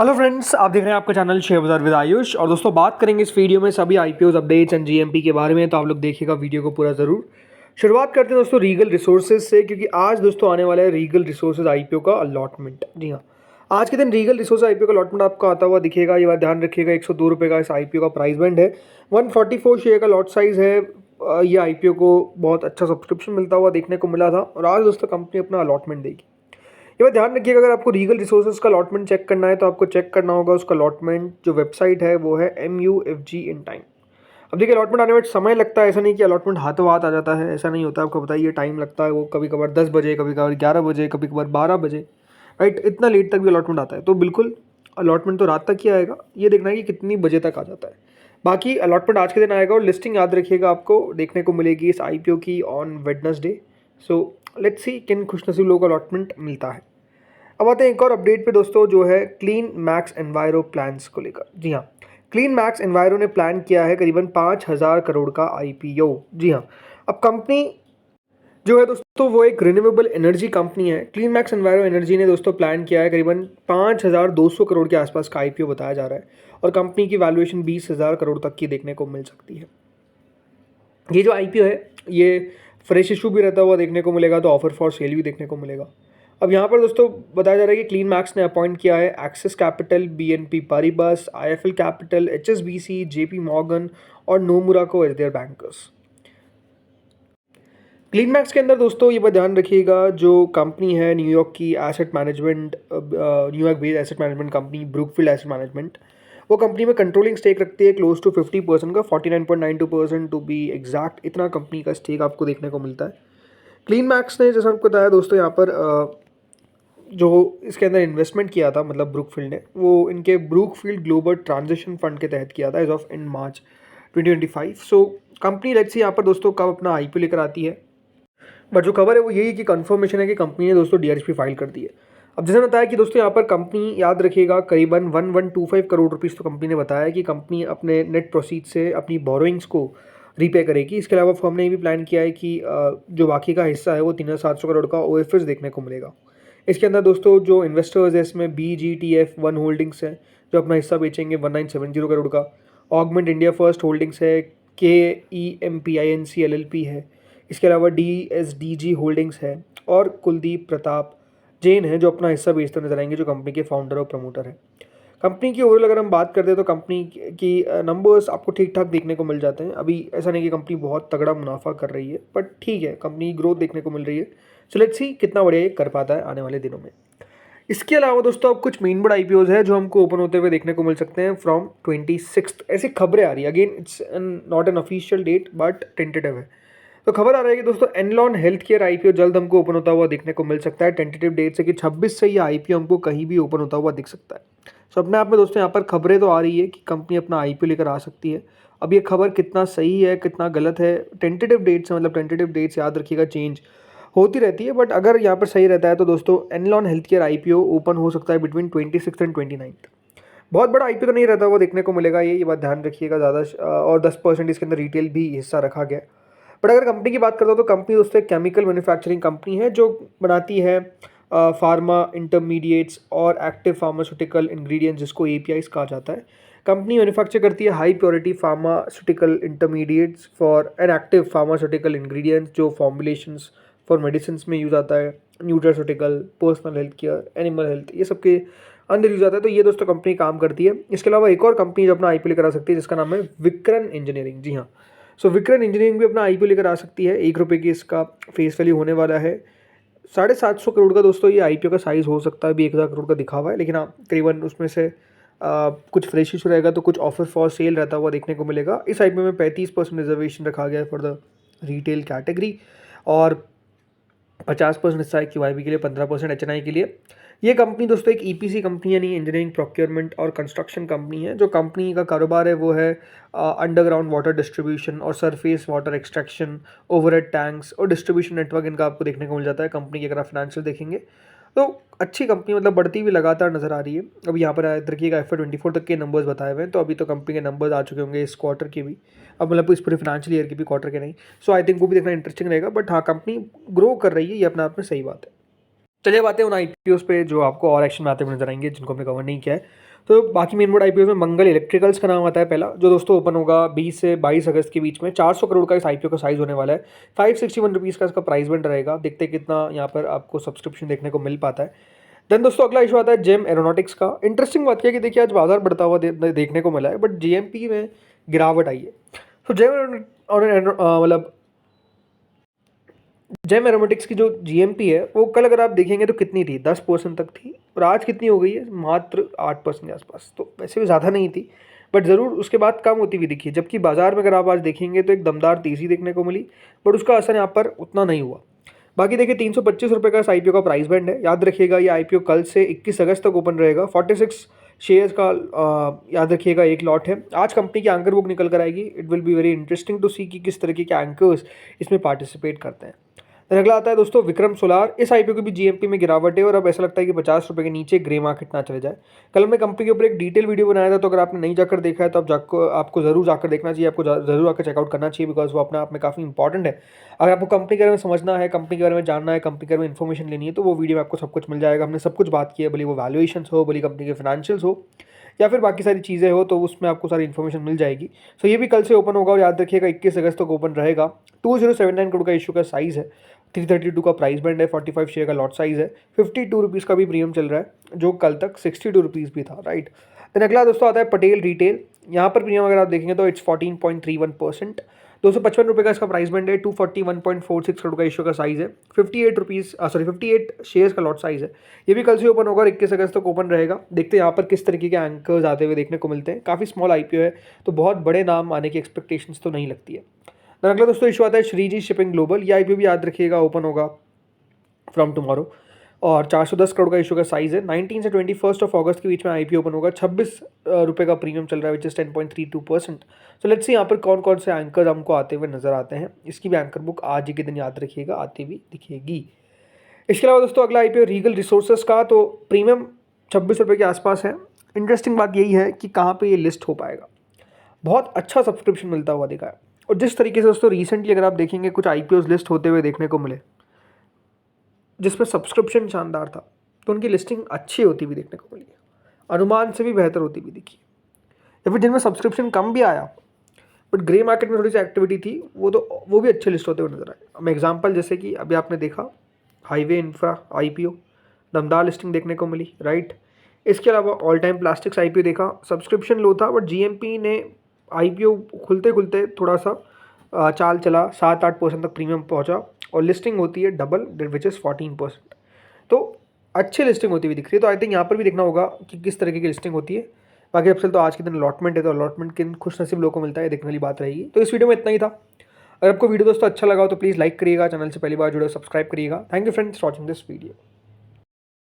Hello friends, आप देख रहे हैं आपका चैनल शेयर बाजार विद आयुष। और दोस्तों बात करेंगे इस वीडियो में सभी आईपीओ अपडेट्स एंड जीएमपी के बारे में, तो आप लोग देखिएगा वीडियो को पूरा ज़रूर। शुरुआत करते हैं दोस्तों रीगल रिसोर्सेज से, क्योंकि आज दोस्तों आने वाला है रीगल रिसोर्सेज आईपीओ का अलॉटमेंट। जी हाँ, आज के दिन रीगल रिसोर्सेज आईपीओ का अलॉटमेंट आपको आता हुआ दिखेगा। ये बात ध्यान रखिएगा, 102 रुपये का इस आईपीओ का प्राइस बैंड है। 144 शेयर का लॉट साइज़ है। ये आईपीओ को बहुत अच्छा सब्सक्रिप्शन मिलता हुआ देखने को मिला था, और आज दोस्तों कंपनी अपना अलॉटमेंट देगी। ये बात ध्यान रखिएगा, अगर आपको रीगल रिसोर्सेज का अलॉटमेंट चेक करना है तो आपको चेक करना होगा उसका अलॉटमेंट जो वेबसाइट है वो है MUFG इन टाइम। अब देखिए, अलॉटमेंट आने में समय लगता है, ऐसा नहीं कि अलॉटमेंट हाथों हाथ आ जाता है, ऐसा नहीं होता। आपको बताइए टाइम लगता है, वो कभी कभार 10 बजे, कभी कभार 11 बजे, कभी कभार 12 बजे, राइट। इतना लेट तक भी अलॉटमेंट आता है, तो बिल्कुल अलॉटमेंट तो रात तक ही आएगा। ये देखना है कि कितनी बजे तक आ जाता है। बाकी अलॉटमेंट आज के दिन आएगा, और लिस्टिंग याद रखिएगा आपको देखने को मिलेगी इस आईपीओ की on Wednesday. So let's see किन खुशनसीब लोगों को अलॉटमेंट मिलता है। अब आते हैं एक और अपडेट पे दोस्तों, जो है क्लीन मैक्स एनवायरो प्लान्स को लेकर। जी हाँ, क्लीन मैक्स एनवायरो ने प्लान किया है करीबन 5,000 करोड़ का आईपीओ। जी हाँ, अब कंपनी जो है दोस्तों वो एक रिन्यूएबल एनर्जी कंपनी है। क्लीन मैक्स एनवायरो एनर्जी ने दोस्तों प्लान किया है करीबन 5,200 करोड़ के आसपास का आईपीओ बताया जा रहा है, और कंपनी की वैल्यूएशन 20,000 करोड़ तक की देखने को मिल सकती है। ये जो आईपीओ है ये फ्रेश इशू भी रहता हुआ देखने को मिलेगा, तो ऑफर फॉर सेल भी देखने को मिलेगा। अब यहाँ पर दोस्तों बताया जा रहा है कि क्लीन मैक्स ने अपॉइंट किया है Axis Capital, BNP Paribas, IIFL capital, HSBC, JP Morgan और नोमुरा को as their bankers. Clean Max के अंदर दोस्तों ये बात ध्यान रखिएगा, जो कंपनी है न्यूयॉर्क की asset management, New York based asset management company Brookfield asset management, वो कंपनी में कंट्रोलिंग स्टेक रखती है क्लोज टू 50% का, 49.92% टू बी एग्जैक्ट। इतना कंपनी का स्टेक आपको देखने को मिलता है। क्लीन मैक्स ने जैसा आपको बताया दोस्तों, यहाँ पर जो इसके अंदर इन्वेस्टमेंट किया था, मतलब ब्रुकफील्ड ने, वो इनके ब्रुकफील्ड ग्लोबल ट्रांजिशन फंड के तहत किया था as of in March 2025। So company let's see यहाँ पर दोस्तों कब अपना आईपीओ लेकर आती है, बट जो खबर है वो यही कि कंफर्मेशन है कि कंपनी ने दोस्तों डीआरएसपी फाइल कर दी है। अब जैसे बताया कि दोस्तों यहाँ पर कंपनी याद रखिएगा करीबन 1125 करोड़ रुपीस तो कंपनी ने बताया कि कंपनी अपने नेट प्रोसीड से अपनी बोरोइंग्स को रीपे करेगी। इसके अलावा फर्म ने ये भी प्लान किया है कि जो बाकी का हिस्सा है वो 3,700 करोड़ का ओएफएस देखने को मिलेगा। इसके अंदर दोस्तों जो इन्वेस्टर्स है इसमें BGTF1 होल्डिंग्स है जो अपना हिस्सा बेचेंगे 1970 करोड़ का। ऑगमेंट इंडिया फर्स्ट होल्डिंग्स है, KEMPINC LLP है। इसके अलावा DSDG होल्डिंग्स है, और कुलदीप प्रताप जैन है जो अपना हिस्सा बेचते नजर आएंगे, जो कंपनी के फाउंडर और प्रमोटर है। कंपनी की ओवरऑल अगर हम बात करते हैं तो कंपनी की नंबर्स आपको ठीक ठाक देखने को मिल जाते हैं। अभी ऐसा नहीं कि कंपनी बहुत तगड़ा मुनाफा कर रही है, बट ठीक है, कंपनी ग्रोथ देखने को मिल रही है। सो लेट्स सी कितना बढ़िया ये कर पाता है आने वाले दिनों में। इसके अलावा दोस्तों अब कुछ मेन बड़ा आईपीओज है जो हमको ओपन होते हुए देखने को मिल सकते हैं फ्रॉम 26। ऐसी खबरें आ रही है, again it's not an official date but tentative है। तो खबर आ रही है कि दोस्तों एनलॉन हेल्थ केयर आईपीओ जल्द हमको ओपन होता हुआ देखने को मिल सकता है। टेंटेटिव डेट से कि 26 से ये आईपीओ हमको कहीं भी ओपन होता हुआ दिख सकता है। सो अपने आप में दोस्तों यहाँ पर खबरें तो आ रही है कि कंपनी अपना आईपीओ लेकर आ सकती है। अब ये खबर कितना सही है कितना गलत है, टेंटेटिव डेट से, मतलब टेंटेटिव डेट्स याद रखिएगा चेंज होती रहती है, बट अगर यहाँ पर सही रहता है तो दोस्तों एनलॉन हेल्थ केयर आईपीओ ओपन हो सकता है बिटवीन 26 एंड 29। बहुत बड़ा आईपीओ तो नहीं रहता, वो देखने को मिलेगा, ये बात ध्यान रखिएगा ज़्यादा। और 10% इसके अंदर रिटेल भी हिस्सा रखा गया। बट अगर कंपनी की बात करता हूँ तो कंपनी दोस्तों एक केमिकल मैन्युफैक्चरिंग कंपनी है जो बनाती है फार्मा इंटरमीडिएट्स और एक्टिव फार्मास्यूटिकल इंग्रेडिएंट्स, जिसको APIs कहा जाता है। कंपनी मैन्युफैक्चर करती है high purity pharmaceutical intermediates for an active pharmaceutical ingredients, जो फॉर्मुलेशंस फॉर मेडिसिन में यूज़ आता है, nutraceutical, personal health care, animal health, ये सबके अंदर यूज़ आता है। तो ये दोस्तों कंपनी काम करती है। इसके अलावा एक और कंपनी जो अपना आईपीओ लेकर आ सकती है जिसका नाम है विक्रन इंजीनियरिंग। जी हाँ, सो विक्रन इंजीनियरिंग भी अपना आईपीओ लेकर आ सकती है। 1 रुपये की इसका फेस वैल्यू होने वाला है। 750 करोड़ का दोस्तों ये आईपीओ का साइज़ हो सकता है। अभी 1,000 करोड़ का दिखा हुआ है, लेकिन हाँ करीबन उसमें से कुछ फ्रेश इशू रहेगा तो कुछ ऑफर फॉर सेल रहता हुआ देखने को मिलेगा। इस आईपीओ में 35% रिजर्वेशन रखा गया है फॉर द रिटेल कैटेगरी, और 50% हिस्सा है QIB के लिए, 15% HNI के लिए। ये कंपनी दोस्तों एक EPC कंपनी यानी इंजीनियरिंग प्रोक्योरमेंट और कंस्ट्रक्शन कंपनी है। जो कंपनी का कारोबार है वो है अंडरग्राउंड वाटर डिस्ट्रीब्यूशन और surface water extraction, overhead tanks और डिस्ट्रीब्यूशन नेटवर्क इनका आपको देखने को मिल जाता है। कंपनी की अगर आप फाइनेंशियल देखेंगे तो अच्छी कंपनी, मतलब बढ़ती हुई लगातार नजर आ रही है। अब यहाँ पर देखिएगा FY24 तक के नंबर्स बताए हुए हैं, तो अभी तो कंपनी के नंबर्स आ चुके होंगे इस क्वार्टर के भी, अब मतलब इस पूरे फाइनेंशियल ईयर के भी, क्वार्टर के नहीं। सो आई थिंक वो भी देखना इंटरेस्टिंग रहेगा। बट हाँ, कंपनी ग्रो कर रही है, ये अपने आप में सही बात है। चलिए बातें उन आईपीओस पे जो आपको और एक्शन में आते हुए नजर आएंगे, जिनको हमने कवर नहीं किया है। तो बाकी मेन बोर्ड आईपीओ में मंगल इलेक्ट्रिकल्स का नाम आता है पहला, जो दोस्तों ओपन होगा 20 से 22 अगस्त के बीच में। 400 करोड़ का इस आईपीओ का साइज होने वाला है। 561 रुपीज़ का इसका प्राइस बैंड रहेगा। देखते हैं कितना यहाँ पर आपको सब्सक्रिप्शन देखने को मिल पाता है। देन दोस्तों अगला इशू आता है जेम एरोनॉटिक्स का। इंटरेस्टिंग बात क्या है कि देखिए आज बाजार बढ़ता हुआ देखने को मिला है, बट जीएमपी में गिरावट आई है। तो जेम मतलब जेम एरोमेटिक्स की जो जीएमपी है वो कल अगर आप देखेंगे तो कितनी थी, 10% तक थी, और आज कितनी हो गई है, मात्र 8% के आसपास। तो वैसे भी ज़्यादा नहीं थी, बट ज़रूर उसके बाद कम होती हुई दिखी। जबकि बाजार में अगर आप आज देखेंगे तो एक दमदार तेज़ी देखने को मिली, बट उसका असर यहाँ पर उतना नहीं हुआ। बाकी देखिए 325 रुपये का इस आईपीओ का प्राइस बैंड है। याद रखिएगा ये आईपीओ कल से 21 अगस्त तक ओपन रहेगा। 46 शेयर्स का याद रखिएगा एक लॉट है। आज कंपनी की एंकर बुक निकल कर आएगी। It will be very interesting to see कि किस तरीके के एंकर्स इसमें पार्टिसिपेट करते हैं। फिर अगला आता है दोस्तों विक्रम सोलार। इस आईपीओ की भी जीएमपी में गिरावट है और अब ऐसा लगता है कि 50 रुपये के नीचे ग्रे मार्केट ना चले जाए। कल मैं कंपनी के ऊपर एक डिटेल वीडियो बनाया था, तो अगर आपने नहीं जाकर देखा है तो आपको ज़रूर जाकर देखना चाहिए, आपको ज़रूर आकर चेकआउट करना चाहिए, बिकॉज वो अपने आप में काफ़ी इंपॉर्टेंट है। अगर आपको कंपनी के बारे में समझना है, कंपनी के बारे में जानना है, कंपनी के बारे में इन्फॉर्मेशन लेनी है, तो वो वीडियो में आपको सब कुछ मिल जाएगा। हमने सब कुछ बात की है, भले वो वैल्यूएशन हो, भले कंपनी के फाइनेंशियल्स हो, या फिर बाकी सारी चीज़ें हो, तो उसमें आपको सारी इन्फॉर्मेशन मिल जाएगी। सो ये भी कल से ओपन होगा और याद रखिएगा 21 अगस्त तक ओपन रहेगा। 2079 करोड़ का इशू का साइज़ है। 332 का प्राइस बैंड है। 45 शेयर का लॉट साइज़ है। 52 रुपीज़ का भी प्रीमियम चल रहा है, जो कल तक 62 रुपीज़ भी था, राइट। देन अगला दोस्तों आता है पटेल रिटेल। यहाँ पर प्रीमियम अगर आप देखेंगे तो इट्स 14.31%। 255 रुपये का इसका प्राइस बैंड है। 241.46 करोड़ का इशू का साइज़ है। 58 शेयर्स का लॉट साइज़ है। ये भी कल से ओपन होगा और 21 अगस्त तक ओपन रहेगा। देखते हैं यहाँ पर किस तरीके के एंकर्स आते हुए देखने को मिलते हैं। काफ़ी स्मॉल आईपीओ है, तो बहुत बड़े नाम आने की एक्सपेक्टेशंस तो नहीं लगती है। देन अगला दोस्तों इशू आता है श्रीजी शिपिंग ग्लोबल। ये आईपीओ भी याद रखिएगा ओपन होगा फ्रॉम टुमारो और 410 करोड़ का इशू का साइज़ है। 19 से 21 अगस्त के बीच में आईपीओ ओपन होगा। 26 रुपये का प्रीमियम चल रहा है, which is 10.32%। So let's see यहाँ पर कौन कौन से एंकर हमको आते हुए नजर आते हैं। इसकी भी एंकर बुक आज ही के दिन याद रखिएगा आती हुई दिखेगी। इसके अलावा दोस्तों अगला आईपीओ रीगल रिसोर्सेज का। तो प्रीमियम 26 रुपये के आसपास है। इंटरेस्टिंग बात यही है कि कहाँ पर ये लिस्ट हो पाएगा। बहुत अच्छा सब्सक्रिप्शन मिलता हुआ दिखा है, और जिस तरीके से दोस्तों रिसेंटली अगर आप देखेंगे कुछ आईपीओ लिस्ट होते हुए देखने को मिले जिसमें सब्सक्रिप्शन शानदार था, तो उनकी लिस्टिंग अच्छी होती हुई देखने को मिली है, अनुमान से भी बेहतर होती हुई दिखी। या फिर जिनमें सब्सक्रिप्शन कम भी आया बट ग्रे मार्केट में थोड़ी सी एक्टिविटी थी, वो भी अच्छे लिस्ट होते हुए नजर आए। अब एग्जांपल जैसे कि अभी आपने देखा हाईवे इंफ्रा आईपीओ, दमदार लिस्टिंग देखने को मिली, राइट। इसके अलावा ऑल टाइम प्लास्टिक्स आईपीओ देखा, सब्सक्रिप्शन लो था बट जीएमपी ने आईपीओ खुलते खुलते थोड़ा सा चाल चला, 7-8% तक प्रीमियम पहुंचा, और लिस्टिंग होती है डबल, विच इज़ 14%। तो अच्छी लिस्टिंग होती हुई दिख रही है। तो आई थिंक यहाँ पर भी देखना होगा कि किस तरीके की लिस्टिंग होती है। बाकी अब चल तो आज के दिन अलॉटमेंट है, तो अलॉटमेंट किन खुश नसीब लोगों को मिलता है, देखने वाली बात रहेगी। तो इस वीडियो में इतना ही था। अगर आपको वीडियो दोस्तों अच्छा लगा हो तो प्लीज़ लाइक करिएगा, चैनल से पहली बार जुड़े सब्सक्राइब करिएगा। Thank you friends for watching this video.